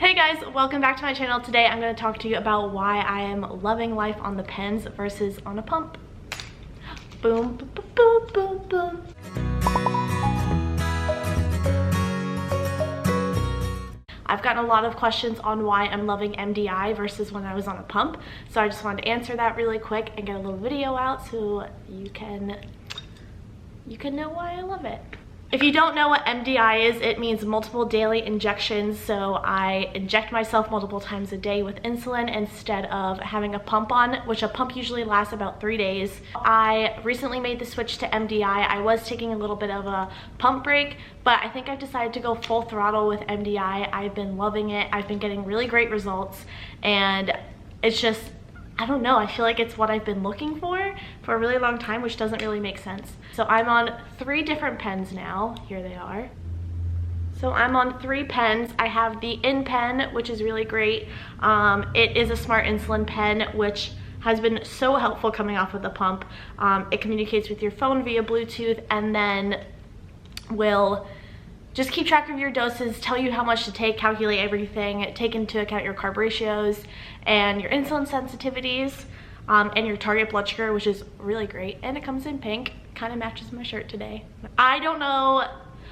Hey guys, welcome back to my channel. Today I'm going to talk to you about why I am loving life on the pens versus on a pump. Boom, boom, boom, boom, boom. I've gotten a lot of questions on why I'm loving MDI versus when I was on a pump. So I just wanted to answer that really quick and get a little video out so you can know why I love it. If you don't know what MDI is, it means multiple daily injections. So I inject myself multiple times a day with insulin instead of having a pump on, which a pump usually lasts about 3 days. I recently made the switch to MDI. I was taking a little bit of a pump break, but I think I've decided to go full throttle with MDI. I've been loving it. I've been getting really great results, and it's just, I don't know, I feel like it's what I've been looking for a really long time, which doesn't really make sense. So I'm on 3 different pens now. Here they are. So I'm on 3 pens. I have the In pen, which is really great. It is a smart insulin pen, which has been so helpful coming off of the pump. It communicates with your phone via Bluetooth and then will just keep track of your doses, tell you how much to take, calculate everything, take into account your carb ratios and your insulin sensitivities, and your target blood sugar, which is really great. And it comes in pink, kind of matches my shirt today. I don't know,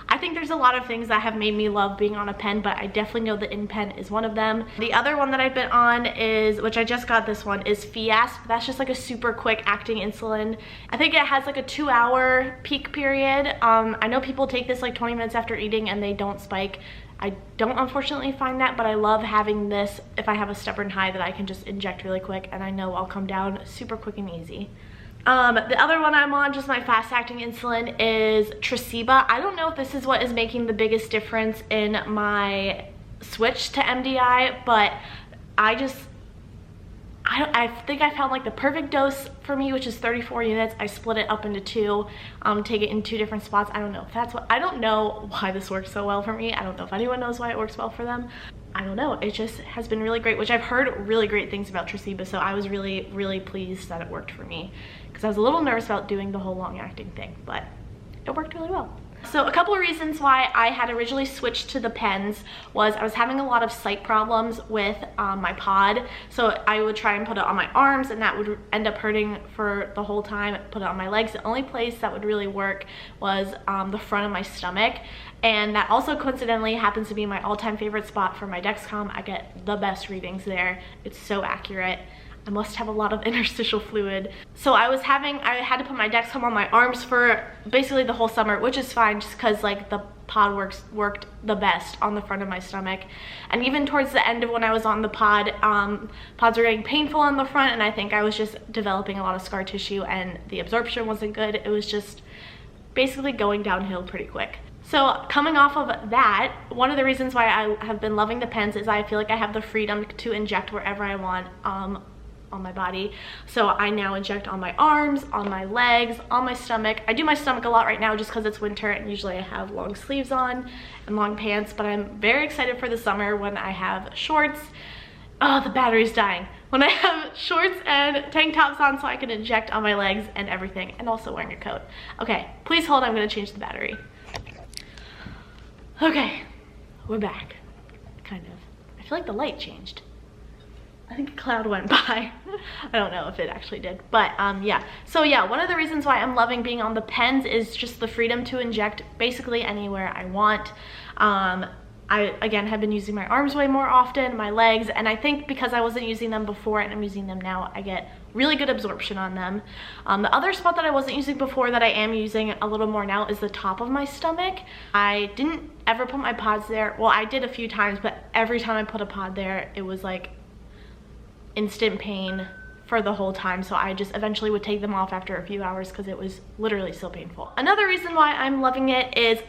I think there's a lot of things that have made me love being on a pen, but I definitely know the In pen is one of them. The other one that I've been on is, which I just got this one, is Fiasp. That's just like a super quick acting insulin. I think it has like a 2-hour peak period. I know people take this like 20 minutes after eating and they don't spike. I don't unfortunately find that, but I love having this if I have a stubborn high that I can just inject really quick and I know I'll come down super quick and easy. The other one I'm on, just my fast-acting insulin, is Tresiba. I don't know if this is what is making the biggest difference in my switch to MDI, but I think I found like the perfect dose for me, which is 34 units. I split it up into 2, take it in 2 different spots. I don't know if that's what, I don't know why this works so well for me. I don't know if anyone knows why it works well for them. I don't know, it just has been really great, which I've heard really great things about Tresiba, so I was really pleased that it worked for me, because I was a little nervous about doing the whole long-acting thing, but it worked really well. So a couple of reasons why I had originally switched to the pens was I was having a lot of sight problems with my pod. So I would try and put it on my arms and that would end up hurting for the whole time. Put it on my legs. The only place that would really work was the front of my stomach. And that also coincidentally happens to be my all-time favorite spot for my Dexcom. I get the best readings there. It's so accurate. I must have a lot of interstitial fluid. So I had to put my Dexcom on my arms for basically the whole summer, which is fine just because like the pod worked the best on the front of my stomach. And even towards the end of when I was on the pod, pods were getting painful on the front, and I think I was just developing a lot of scar tissue and the absorption wasn't good. It was just basically going downhill pretty quick. So coming off of that, one of the reasons why I have been loving the pens is I feel like I have the freedom to inject wherever I want on my body. So I now inject on my arms, on my legs, on my stomach. I do my stomach a lot right now just because it's winter and usually I have long sleeves on and long pants, but I'm very excited for the summer when I have shorts. Oh, the battery's dying. When I have shorts and tank tops on so I can inject on my legs and everything, and also wearing a coat. Okay, please hold, I'm gonna change the battery. Okay, we're back, kind of. I feel like the light changed. I think a cloud went by. I don't know if it actually did, but yeah. So yeah, one of the reasons why I'm loving being on the pens is just the freedom to inject basically anywhere I want. I, again, have been using my arms way more often, my legs, and I think because I wasn't using them before and I'm using them now, I get really good absorption on them. The other spot that I wasn't using before that I am using a little more now is the top of my stomach. I didn't ever put my pods there. Well, I did a few times, but every time I put a pod there, it was like instant pain for the whole time, so I just eventually would take them off after a few hours because it was literally so painful. Another reason why I'm loving it is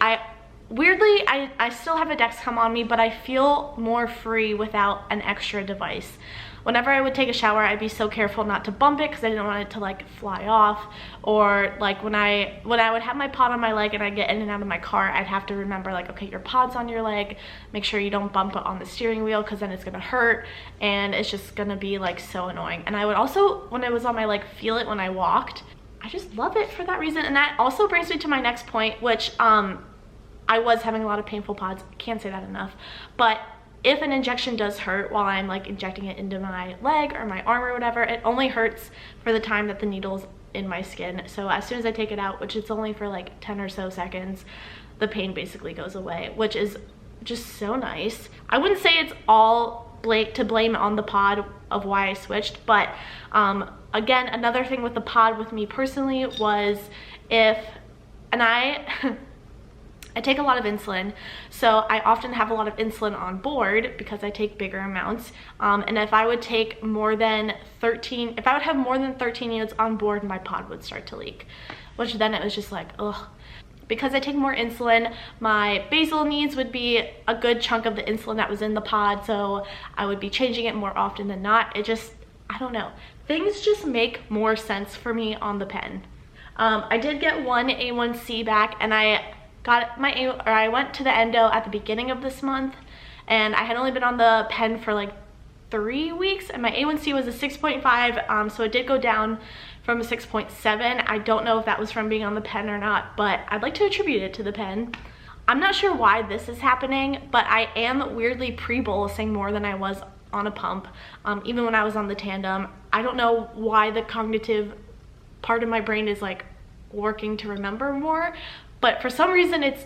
weirdly, I still have a Dexcom on me, but I feel more free without an extra device. Whenever I would take a shower, I'd be so careful not to bump it because I didn't want it to like fly off. Or like when I would have my pod on my leg and I get in and out of my car, I'd have to remember like, okay, your pod's on your leg. Make sure you don't bump it on the steering wheel because then it's gonna hurt and it's just gonna be like so annoying. And I would also, when it was on my leg, feel it when I walked. I just love it for that reason. And that also brings me to my next point, which I was having a lot of painful pods. Can't say that enough. But if an injection does hurt while I'm like injecting it into my leg or my arm or whatever, it only hurts for the time that the needle's in my skin. So as soon as I take it out, which it's only for like 10 or so seconds, the pain basically goes away, which is just so nice. I wouldn't say it's all to blame on the pod of why I switched, but again, another thing with the pod with me personally was I take a lot of insulin, so I often have a lot of insulin on board because I take bigger amounts, and if I would have more than 13 units on board, my pod would start to leak, which then it was just like, ugh. Because I take more insulin, my basal needs would be a good chunk of the insulin that was in the pod, so I would be changing it more often than not. It just, I don't know. Things just make more sense for me on the pen. I did get one A1C back, and I went to the endo at the beginning of this month, and I had only been on the pen for like 3 weeks, and my A1C was a 6.5, so it did go down from a 6.7. I don't know if that was from being on the pen or not, but I'd like to attribute it to the pen. I'm not sure why this is happening, but I am weirdly pre-bolusing more than I was on a pump, even when I was on the Tandem. I don't know why the cognitive part of my brain is like working to remember more, but for some reason it's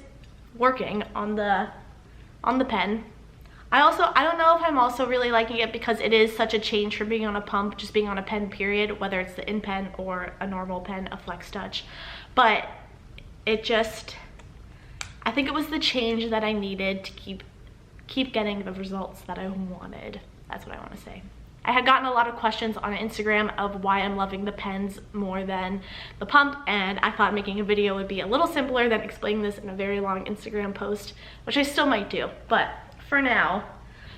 working on the pen. I don't know if I'm also really liking it because it is such a change from being on a pump, just being on a pen period, whether it's the InPen or a normal pen, a Flex Touch. But it just, I think it was the change that I needed to keep getting the results that I wanted. That's what I want to say. I had gotten a lot of questions on Instagram of why I'm loving the pens more than the pump, and I thought making a video would be a little simpler than explaining this in a very long Instagram post, which I still might do. But for now,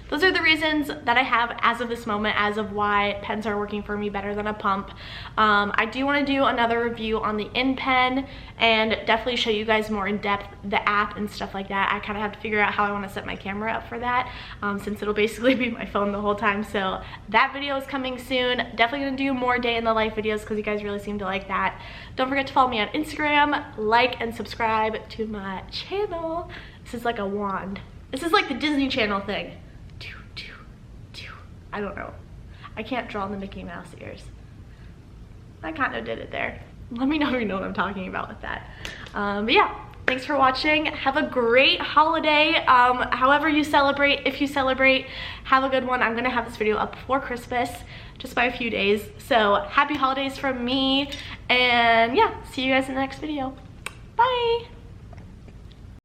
those are the reasons that I have as of this moment, as of why pens are working for me better than a pump. I do want to do another review on the InPen and definitely show you guys more in depth the app and stuff like that. I kind of have to figure out how I want to set my camera up for that, since it'll basically be my phone the whole time. So that video is coming soon. Definitely going to do more day in the life videos because you guys really seem to like that. Don't forget to follow me on Instagram, like and subscribe to my channel. This is like a wand. This is like the Disney Channel thing. I don't know. I can't draw the Mickey Mouse ears. I kind of did it there. Let me know if you know what I'm talking about with that. But yeah, thanks for watching. Have a great holiday. However you celebrate, if you celebrate, have a good one. I'm gonna have this video up before Christmas, just by a few days. So happy holidays from me. And yeah, see you guys in the next video. Bye.